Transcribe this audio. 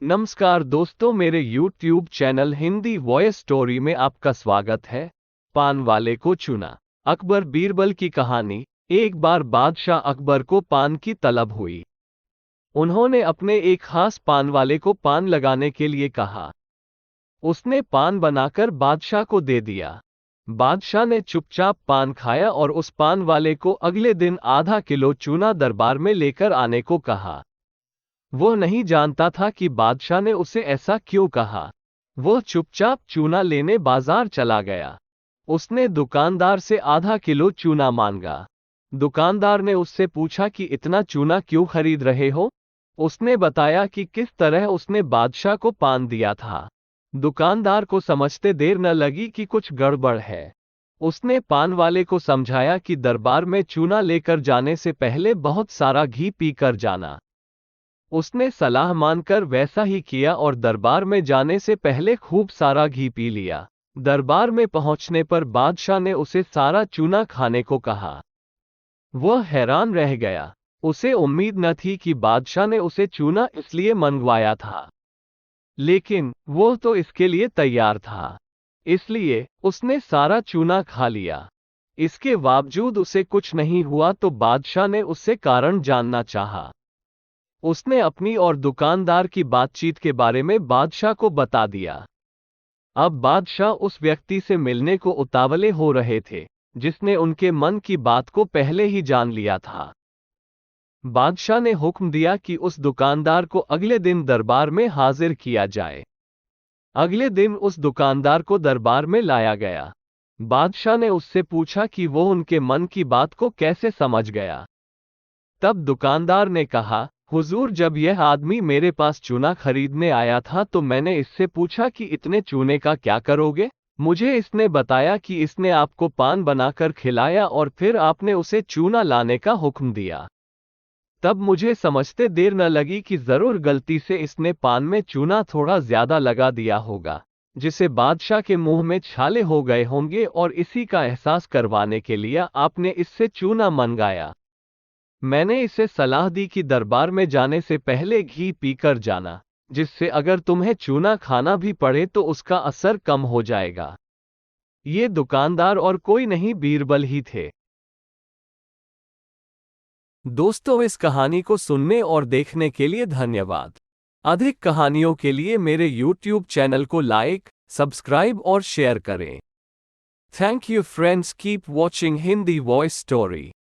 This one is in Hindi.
नमस्कार दोस्तों, मेरे YouTube channel Hindi voice story में आपका स्वागत है। पान वाले को चुना। अकबर बीरबल की कहानी। एक बार बादशाह अकबर को पान की तलब हुई। उन्होंने अपने एक खास पान वाले को पान लगाने के लिए कहा। उसने पान बनाकर बादशाह को दे दिया। बादशाह ने चुपचाप पान खाया और उस पान वाले को अगले दिन आधा किलो चूना दरबार में लेकर आने को कहा। वो नहीं जानता था कि बादशाह ने उसे ऐसा क्यों कहा। वो चुपचाप चूना लेने बाजार चला गया। उसने दुकानदार से आधा किलो चूना मांगा। दुकानदार ने उससे पूछा कि इतना चूना क्यों खरीद रहे हो। उसने बताया कि किस तरह उसने बादशाह को पान दिया था। दुकानदार को समझते देर न लगी कि कुछ गड़बड़ है। उसने पान वाले को समझाया कि दरबार में चूना लेकर जाने से पहले बहुत सारा घी पीकर जाना। उसने सलाह मानकर वैसा ही किया और दरबार में जाने से पहले खूब सारा घी पी लिया। दरबार में पहुंचने पर बादशाह ने उसे सारा चूना खाने को कहा। वह हैरान रह गया। उसे उम्मीद न थी कि बादशाह ने उसे चूना इसलिए मंगवाया था। लेकिन वो तो इसके लिए तैयार था। इसलिए उसने सारा चूना खा लिया। इसके बावजूद उसे कुछ नहीं हुआ तो बादशाह ने उससे कारण जानना चाहा। उसने अपनी और दुकानदार की बातचीत के बारे में बादशाह को बता दिया। अब बादशाह उस व्यक्ति से मिलने को उतावले हो रहे थे, जिसने उनके मन की बात को पहले ही जान लिया था। बादशाह ने हुक्म दिया कि उस दुकानदार को अगले दिन दरबार में हाजिर किया जाए। अगले दिन उस दुकानदार को दरबार में लाया गया। बादशाह ने उससे पूछा कि वो उनके मन की बात को कैसे समझ गया। तब दुकानदार ने कहा, हुजूर, जब यह आदमी मेरे पास चूना खरीदने आया था तो मैंने इससे पूछा कि इतने चूने का क्या करोगे। मुझे इसने बताया कि इसने आपको पान बनाकर खिलाया और फिर आपने उसे चूना लाने का हुक्म दिया। तब मुझे समझते देर न लगी कि जरूर गलती से इसने पान में चूना थोड़ा ज्यादा लगा दिया होगा, जिसे बादशाह के मुंह में छाले हो गए होंगे और इसी का एहसास करवाने के लिए आपने इससे चूना मंगाया। मैंने इसे सलाह दी कि दरबार में जाने से पहले घी पीकर जाना, जिससे अगर तुम्हें चूना खाना भी पड़े तो उसका असर कम हो जाएगा। ये दुकानदार और कोई नहीं, बीरबल ही थे। दोस्तों, इस कहानी को सुनने और देखने के लिए धन्यवाद। अधिक कहानियों के लिए मेरे YouTube चैनल को लाइक, सब्सक्राइब और शेयर करें। Thank you friends, keep watching Hindi voice story.